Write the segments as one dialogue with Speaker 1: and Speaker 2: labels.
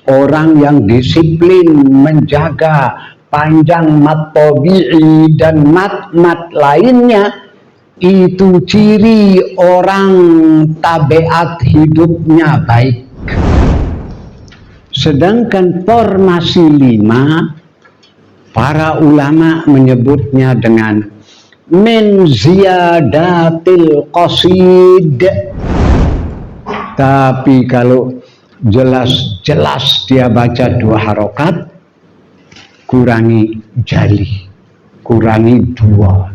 Speaker 1: orang yang disiplin menjaga panjang mat tabi'i dan mat lainnya, itu ciri orang tabiat hidupnya baik. Sedangkan formasi 5, para ulama menyebutnya dengan min ziyadatil qasid. Tapi kalau jelas-jelas dia baca 2 harokat, kurangi jali, kurangi 2.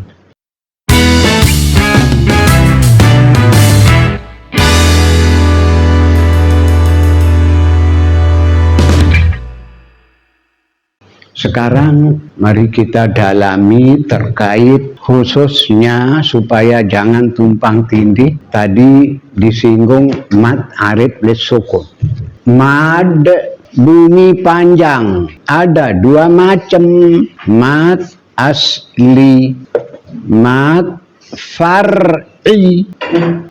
Speaker 1: Sekarang mari kita dalami terkait khususnya supaya jangan tumpang tindih. Tadi disinggung mad arid lis sukun. Mad bunyi panjang ada 2 macam, mad asli, mad far'i.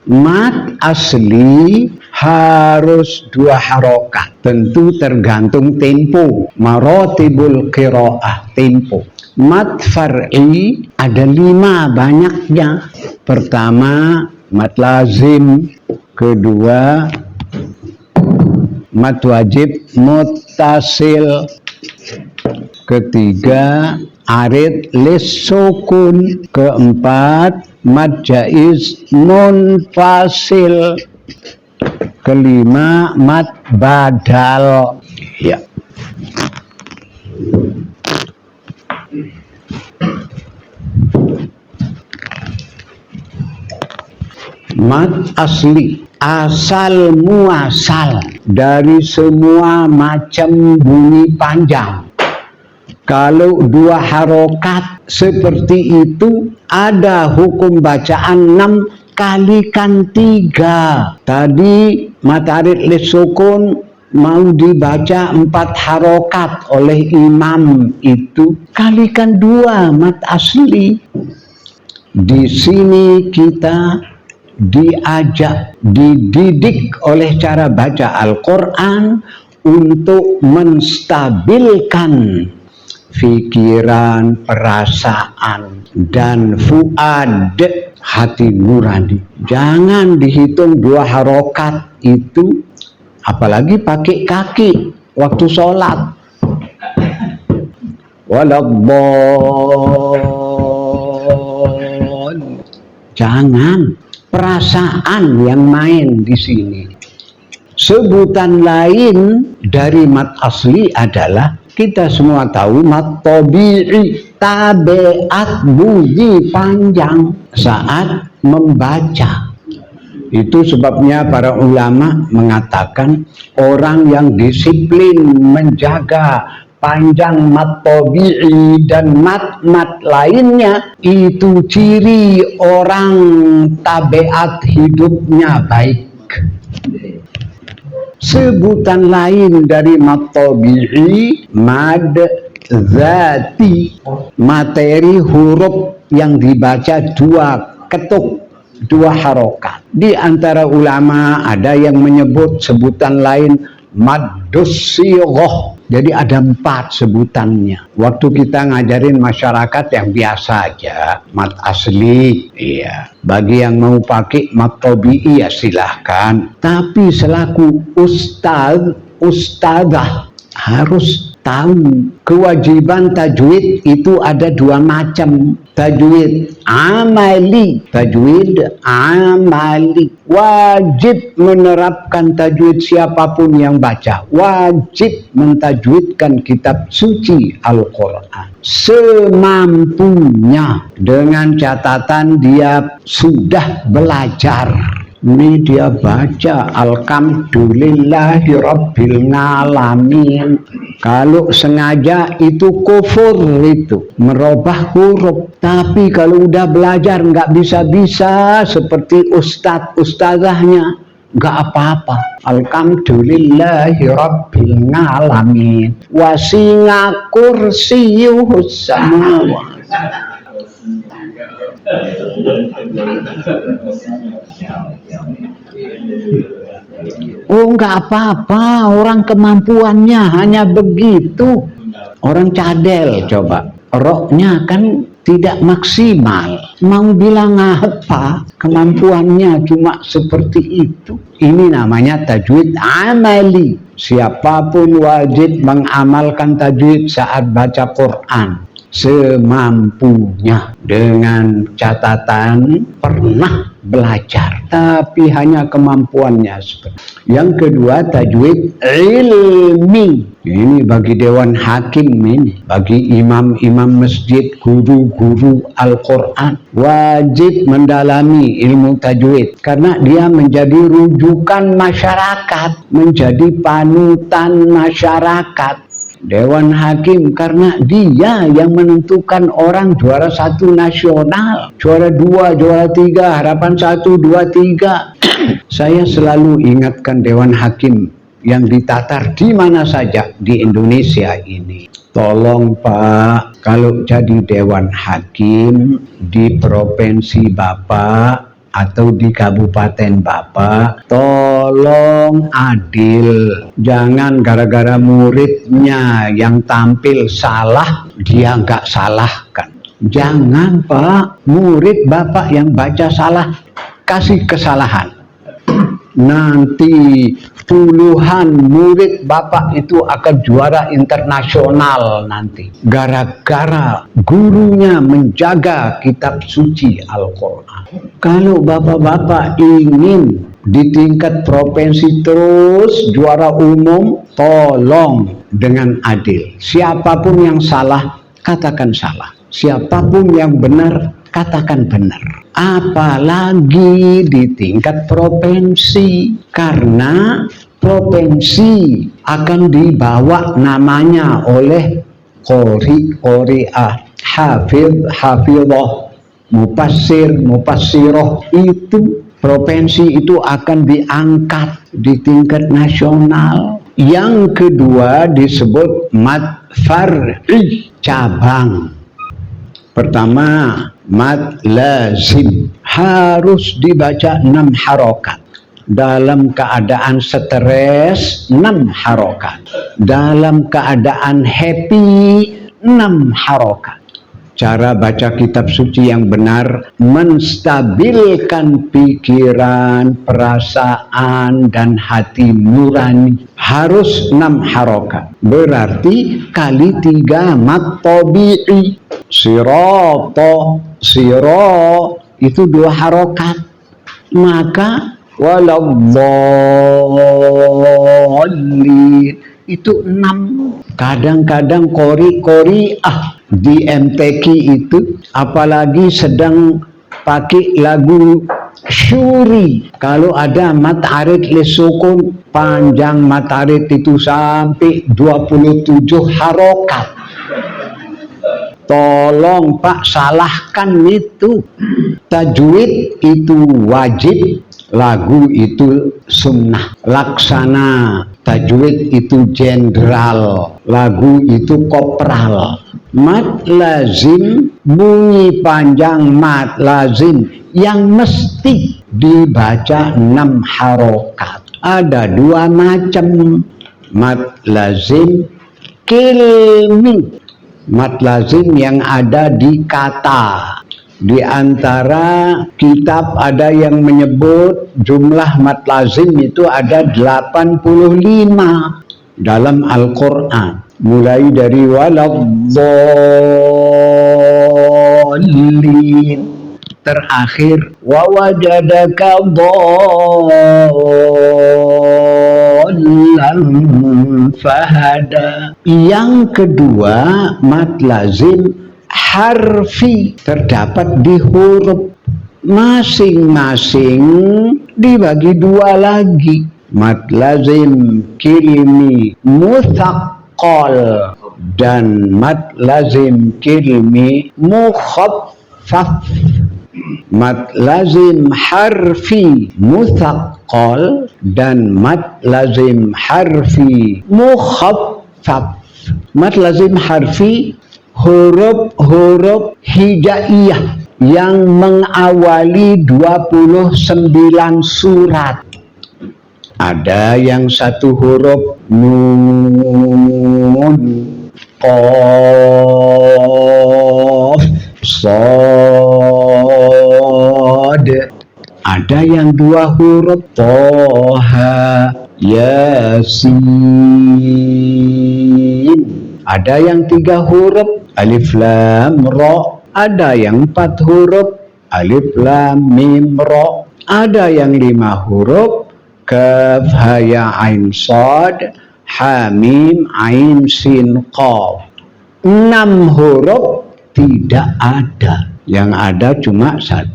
Speaker 1: Mad asli harus 2 harokat, tentu tergantung tempo, marotibul qiraah, tempo. Mad far'i ada 5 banyaknya. Pertama mad lazim, kedua mad wajib muttasil, ketiga arid lis sukun, keempat mad jaiz munfasil, kelima mad badal. Ya. Mad asli, asal muasal dari semua macam bunyi panjang. Kalau 2 harokat seperti itu, ada hukum bacaan 6 kalikan 3. Tadi mad arid lis sukun mau dibaca 4 harokat oleh imam, itu kalikan 2 mad asli. Di sini kita diajak, dididik oleh cara baca Al-Quran untuk menstabilkan pikiran, perasaan, dan fuad, hati nurani. Jangan dihitung 2 harokat itu, apalagi pakai kaki waktu sholat. Waladdallin. Jangan, perasaan yang main di sini. Sebutan lain dari mad asli adalah, kita semua tahu mad tabi'i, tabiat bunyi panjang saat membaca. Itu sebabnya para ulama mengatakan orang yang disiplin menjaga panjang mad tabi'i dan mat lainnya, itu ciri orang tabiat hidupnya baik. Sebutan lain dari mad tabi'i, mad zati, materi huruf yang dibaca 2 ketuk, 2 harokat. Di antara ulama ada yang menyebut sebutan lain maddus sighah. Jadi ada 4 sebutannya. Waktu kita ngajarin masyarakat yang biasa aja, mad asli, iya. Bagi yang mau pakai mad tabi'i ya silahkan. Tapi selaku ustadzah harus tahu kewajiban tajwid itu ada 2 macam. Tajwid amali, tajwid amali. Wajib menerapkan tajwid siapapun yang baca. Wajib mentajwidkan kitab suci Al-Quran semampunya, dengan catatan dia sudah belajar. Ini dia baca alhamdulillahirabbil alamin. Kalau sengaja itu kufur, itu merubah huruf. Tapi kalau udah belajar nggak bisa-bisa seperti ustadzahnya, nggak apa-apa. Alhamdulillahirabbil alamin. Wasi'a kursiyuhus samawati. Oh, nggak apa-apa, orang kemampuannya hanya begitu. Orang cadel coba, roknya kan tidak maksimal. Mau bilang apa? Kemampuannya cuma seperti itu. Ini namanya tajwid amali. Siapapun wajib mengamalkan tajwid saat baca Quran semampunya, dengan catatan pernah belajar, tapi hanya kemampuannya seperti. Yang kedua, tajwid ilmi. Ini bagi dewan hakim, ini bagi imam-imam masjid, guru-guru Al-Quran wajib mendalami ilmu tajwid, karena dia menjadi rujukan masyarakat, menjadi panutan masyarakat. Dewan Hakim, karena dia yang menentukan orang juara 1 nasional, juara 2, juara 3, harapan 1, 2, 3. Saya selalu ingatkan Dewan Hakim yang ditatar di mana saja di Indonesia ini. Tolong Pak, kalau jadi Dewan Hakim di provinsi Bapak atau di kabupaten Bapak, tolong adil. Jangan gara-gara muridnya yang tampil salah, dia nggak salahkan. Jangan Pak, murid Bapak yang baca salah, kasih kesalahan. Nanti puluhan murid Bapak itu akan juara internasional nanti, gara-gara gurunya menjaga kitab suci Al-Quran. Kalau Bapak-Bapak ingin di tingkat provinsi terus juara umum, tolong dengan adil. Siapapun yang salah, katakan salah. Siapapun yang benar, katakan benar. Apalagi di tingkat provinsi, karena provinsi akan dibawa namanya oleh qori, qori'ah, hafidh, hafidhah, mufassir, mufassiroh. Itu provinsi itu akan diangkat di tingkat nasional. Yang kedua disebut mad far'i, cabang. Pertama, mad lazim, harus dibaca 6 harokat. Dalam keadaan stres 6 harokat. Dalam keadaan happy 6 harokat. Cara baca kitab suci yang benar menstabilkan pikiran, perasaan, dan hati nurani. Harus 6 harokat. Berarti kali 3 mad tabi'i. Sirata, siro itu 2 harokat. Maka waladhdallin itu 6. Kadang-kadang qori-qori'ah di MTQ itu, apalagi sedang pakai lagu syuri, kalau ada mat arid lisukun, panjang mat arid itu sampai 27 harokat. Tolong Pak, salahkan itu. Tajwid itu wajib, lagu itu sunnah. Laksana. Tajwid itu jenderal, lagu itu kopral. Mad lazim, bunyi panjang mad lazim yang mesti dibaca 6 harokat. Ada 2 macam, mad lazim kilmi. Mad lazim yang ada di kata. Di antara kitab ada yang menyebut jumlah mad lazim itu ada 85 dalam Al-Quran. Mulai dari waladhdallin, terakhir wawajadaka dhallan fahada. Yang kedua, mad lazim harfi, terdapat di huruf, masing-masing dibagi 2 lagi. Mad lazim kilmi muthaqqal dan mad lazim kilmi mukhaffaf. Mad lazim harfi muthaqqal dan mad lazim harfi mukhaffaf. Mad lazim harfi huruf-huruf hijaiyah yang mengawali 29 surat. Ada yang satu huruf nun, qaf, shad. Ada yang dua huruf toha, yasin. Ada yang tiga huruf alif lam ra. Ada yang empat huruf alif lam mim ra. Ada yang lima huruf kaf ha ya ain sad ha mim ain sin qaf. 6 huruf tidak ada. Yang ada cuma 1,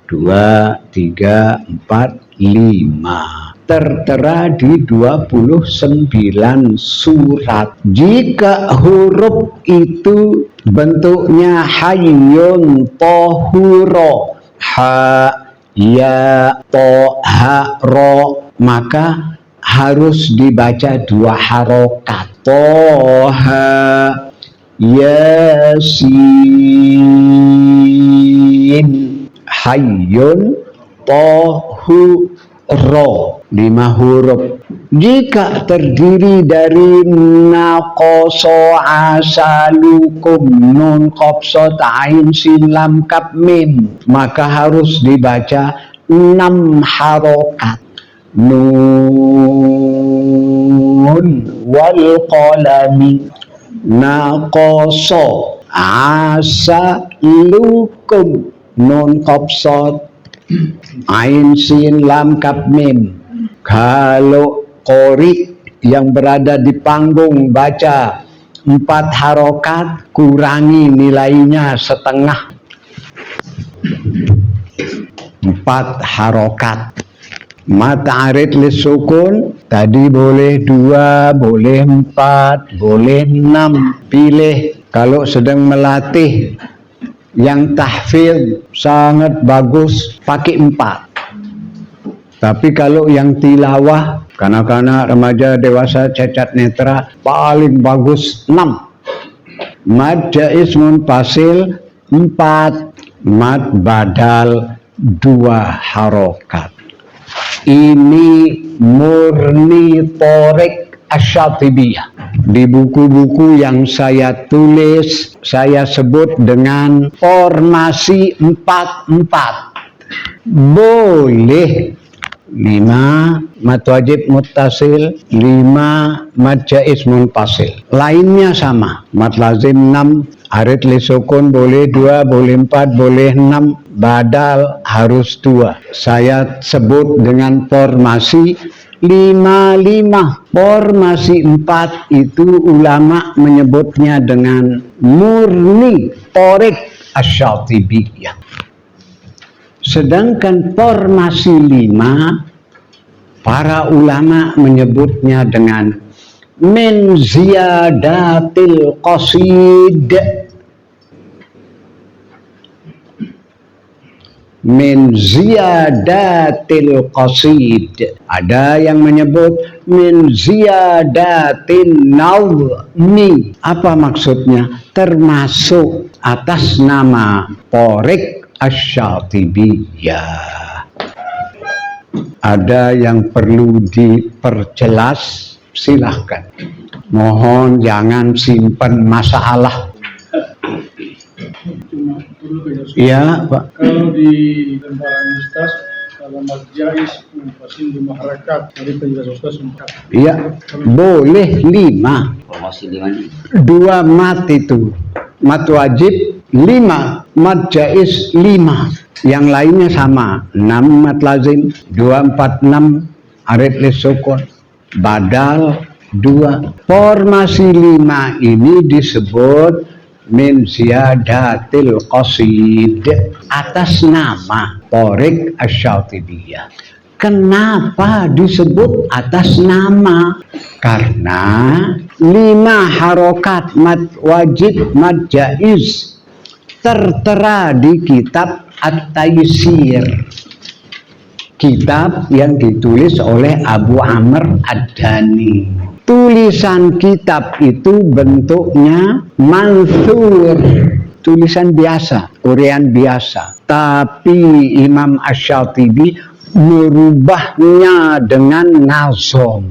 Speaker 1: 2, 3, 4, 5. Tertera di 29 surat. Jika huruf itu bentuknya hayyun tahuro, ha ya to ha ro, maka harus dibaca 2 harokat. Toha yasin hayyun tohu ro, 5 huruf. Jika terdiri dari naqasa asalukum nun qaf shad ain sin lam kaf mim, maka harus dibaca 6 harokat. Nun wal qalami naqasa asalukum nun qaf shad ain sin lam kaf mim. Kalau qori yang berada di panggung baca 4 harokat, kurangi nilainya setengah. 4 harokat. Mata arid lisukun tadi boleh 2, boleh 4, boleh 6. Pilih. Kalau sedang melatih yang tahfidz sangat bagus pakai 4. Tapi kalau yang tilawah, kanak-kanak, remaja, dewasa, cacat netra, paling bagus 6. Mad jaiz munfasil 4, mad badal 2 harokat. Ini murni Thoriq Asy-Syatibiyah. Di buku-buku yang saya tulis, saya sebut dengan formasi 4-4. Boleh 5 mad wajib muttasil, 5 mad jaiz munfasil. Lainnya sama. Mad lazim 6, arid li sukun boleh 2, boleh 4, boleh 6, badal harus 2. Saya sebut dengan formasi 5-5. Formasi 4 itu ulama menyebutnya dengan murni Thoriq Asy-Syatibiyah. Sedangkan formasi 5 para ulama menyebutnya dengan min ziyadatil qasid. Min ziyadatil qasid. Ada yang menyebut min ziyadatin nazmi. Apa maksudnya? Termasuk atas nama Thoriq Asy-Syatibiyah. Ada yang perlu diperjelas, silahkan. Mohon jangan simpan masalah. Iya, Pak.
Speaker 2: Kalau di lembaran Ustaz, kalau mad jaiz munfasil 5 harakat, tadi penjelasan Ustaz 4.
Speaker 1: Iya, boleh 5.
Speaker 3: Formasi 5 ini.
Speaker 1: 2 mat itu. Mat wajib 5, mad jaiz 5. Yang lainnya sama. 6 mad lazim, 2, 4, 6 arid li sukun, badal 2. Formasi 5 ini disebut min ziyadatil qasid atas nama Thoriq Asy-Syatibiyah. Kenapa disebut atas nama? Karena 5 harokat mad wajib, mad jaiz tertera di kitab At-Taysir, kitab yang ditulis oleh Abu Amr Ad-Dani. Tulisan kitab itu bentuknya mansur, tulisan biasa, uraian biasa. Tapi Imam Asy-Syatibi merubahnya dengan nazom.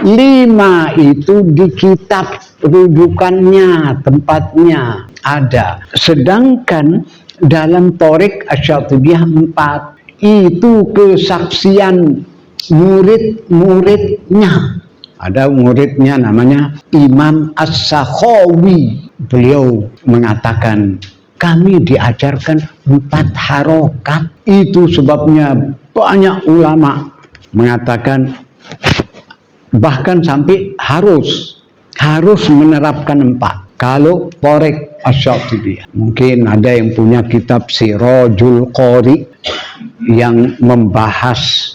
Speaker 1: 5 itu di kitab rujukannya, tempatnya ada. Sedangkan dalam Thoriq Asy-Syatibiyah 4 itu kesaksian murid-muridnya. Ada muridnya namanya Imam As-Sakhawi. Beliau mengatakan, kami diajarkan 4 harokat. Itu sebabnya banyak ulama mengatakan bahkan sampai harus menerapkan 4. Kalau Thoriq Asy-Syatibiyah, mungkin ada yang punya kitab Sirajul Qari yang membahas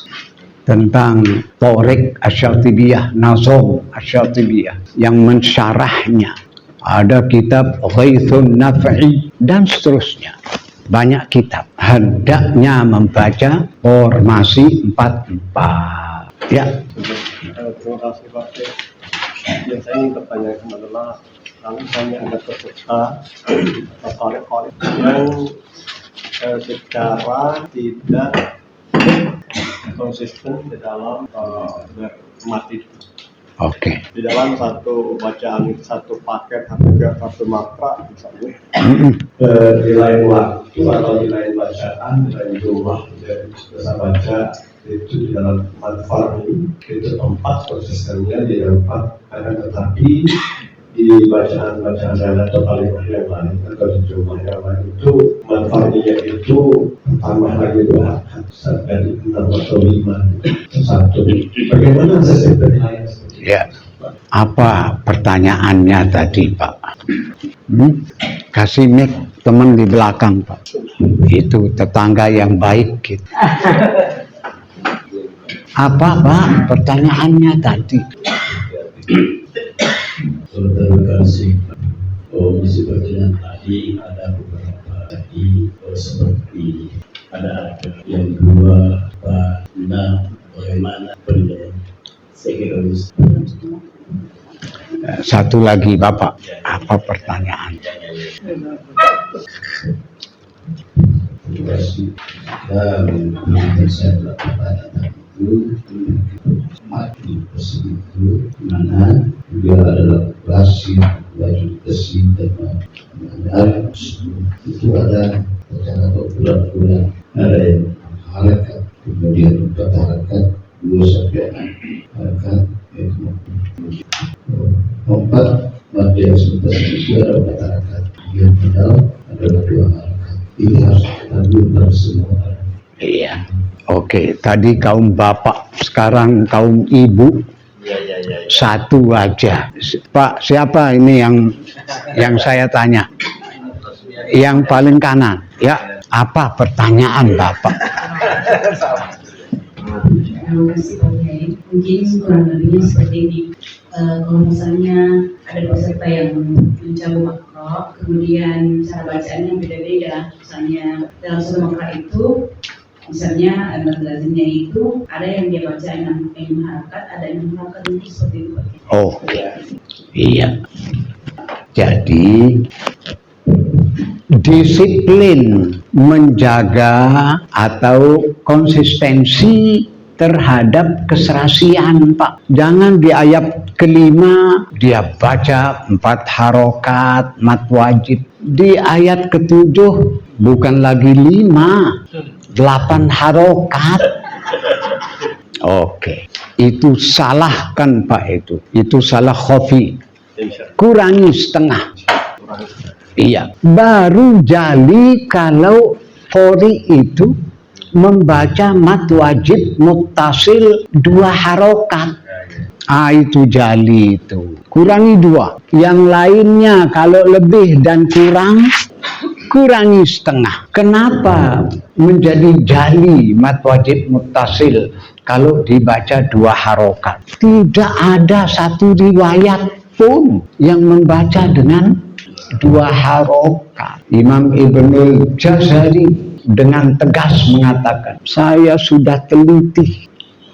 Speaker 1: tentang Thoriq Asy-Syatibiyah, Nazom Asy-Syatibiyah yang mensyarahnya. Ada kitab Ghaithun Naf'i dan seterusnya. Banyak kitab. Hendaknya membaca formasi 4-4. Ya.
Speaker 3: Terima kasih Pak. Yang saya ingin bertanyakan adalah kalau misalnya ada peserta atau korek yang secara tidak konsisten di dalam bermati.
Speaker 1: Oke.
Speaker 3: Di dalam satu bacaan, satu paket satu makra misalnya, di lain waktu atau di lain bacaan, di lain jumlah dari bisa baca itu di dalam manfaat ini itu 4 konsistennya di dalam 4, akan tetapi di bacaan-bacaan lain atau kalimat yang lain atau di jumlah yang lain itu manfaatnya itu tambah lagi 2 harokat sampai 6 atau 5 satu. Bagaimana saya penilaian?
Speaker 1: Ya, apa pertanyaannya tadi Pak? Kasih mic teman di belakang Pak. Itu tetangga yang baik gitu. Apa Pak pertanyaannya tadi?
Speaker 4: Terima kasih. Seperti yang tadi ada beberapa tadi seperti ada yang 2, Pak, bagaimana penilaian?
Speaker 1: Satu lagi Bapak, apa pertanyaan?
Speaker 4: Terima kasih. Dan saya bertanya itu mati tersebut itu mana juga adalah operasi wajib besi dan mana itu ada atau bulan-bulan ada yang harakat kemudian 4 harakat 2 sampai 6 harakat 4 mati sebentar itu ada 4 harakat yang final adalah 2 harakat. Ini harus kita buat semua.
Speaker 1: Iya. Oke, tadi kaum bapak, sekarang kaum ibu. Satu aja. Pak, siapa ini yang saya tanya? Yang paling kanan. Ya, apa pertanyaan Bapak?
Speaker 5: Terima kasih Pak Kiai. Mungkin kurang lebihnya seperti ini. Kalau misalnya ada peserta yang mencoba makro, kemudian cara bacaannya beda-beda. Misalnya dalam satu makro itu, misalnya lazimnya itu ada yang dia baca 6 harakat, ada yang 6 harakat itu seperti itu.
Speaker 1: Oke, iya. Jadi disiplin menjaga atau konsistensi terhadap keserasian Pak. Jangan di ayat kelima dia baca 4 harokat mat wajib. Di ayat ketujuh bukan lagi 5, 8 harokat. Oke, itu salah kan Pak itu salah khafi. Kurangi setengah. Iya, baru jali kalau Qori itu membaca mat wajib muttasil 2 harokat. Itu jali itu. Kurangi 2. Yang lainnya kalau lebih dan kurang, kurangi setengah. Kenapa menjadi jali mat wajib muttasil kalau dibaca 2 harokat? Tidak ada satu riwayat pun yang membaca dengan 2 harokat. Imam Ibnul Jazari dengan tegas mengatakan, saya sudah teliti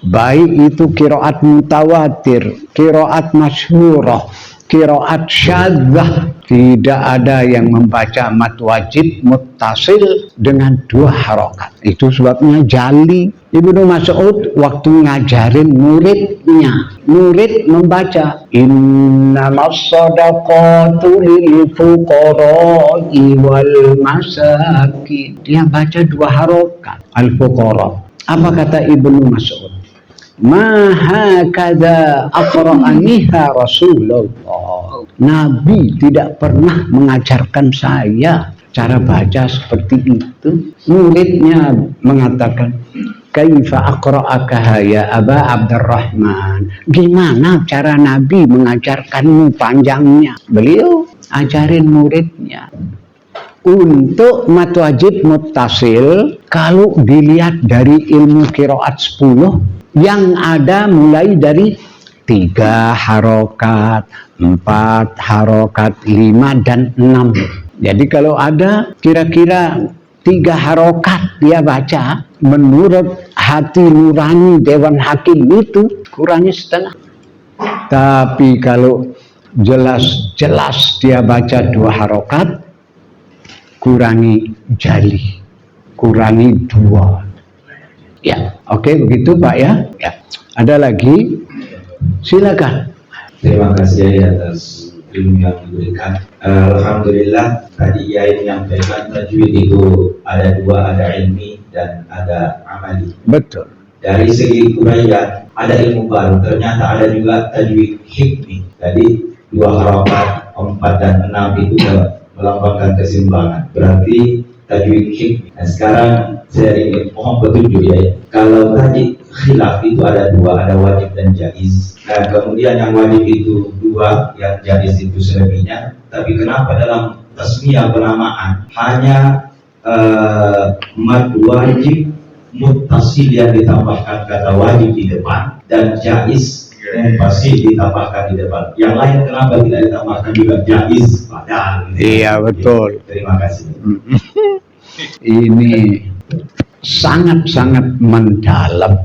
Speaker 1: baik itu qiraat mutawatir, qiraat masyhurah, qiraat syadzah, tidak ada yang membaca mad wajib muttasil dengan 2 harokat. Itu sebabnya jali Ibnu Mas'ud waktu ngajarin murid membaca innamas shadaqatu lil fuqara'i wal masakin. Dia baca 2 harokat al fuqara. Apa kata Ibnu Mas'ud? Ma hakadha aqra'aniha Rasulullah. Nabi tidak pernah mengajarkan saya cara baca seperti itu. Muridnya mengatakan, kaifa aqra'aka ya Aba Abdurrahman? Gimana cara Nabi mengajarkanmu panjangnya? Beliau ajarin muridnya. Untuk mad wajib muttasil, kalau dilihat dari ilmu qiraat 10 yang ada mulai dari 3 harokat, 4 harokat, 5 dan 6. Jadi kalau ada kira-kira 3 harokat dia baca, menurut hati nurani Dewan Hakim itu kurangi setengah. Tapi kalau jelas dia baca 2 harokat, kurangi jali, kurangi 2. Ya, oke, begitu Pak ya. Ya. Ada lagi? Silakan.
Speaker 6: Terima kasih atas ilmu yang diberikan. Alhamdulillah tadi Yai menyampaikan tajwid itu ada 2, ada ilmi dan ada amali.
Speaker 1: Betul.
Speaker 6: Dari segi uraian ada ilmu baru, ternyata ada juga tajwid hikmi. Jadi 2 harokat 4 dan 6 itu melambangkan keseimbangan. Berarti tajwid hikmi. Nah, sekarang saya ingin mohon petunjuk ya. Kalau tadi khilaf itu ada 2, ada wajib dan jaiz. Nah, kemudian yang wajib itu 2, yang jaiz itu selebihnya. Tapi kenapa dalam tasmiyah penamaan hanya mad wajib muttasil yang ditambahkan kata wajib di depan dan jaiz munfasil ditambahkan di depan. Yang lain kenapa tidak ditambahkan juga jaiz padahal?
Speaker 1: Iya, betul.
Speaker 6: Terima kasih.
Speaker 1: Ini sangat-sangat mendalam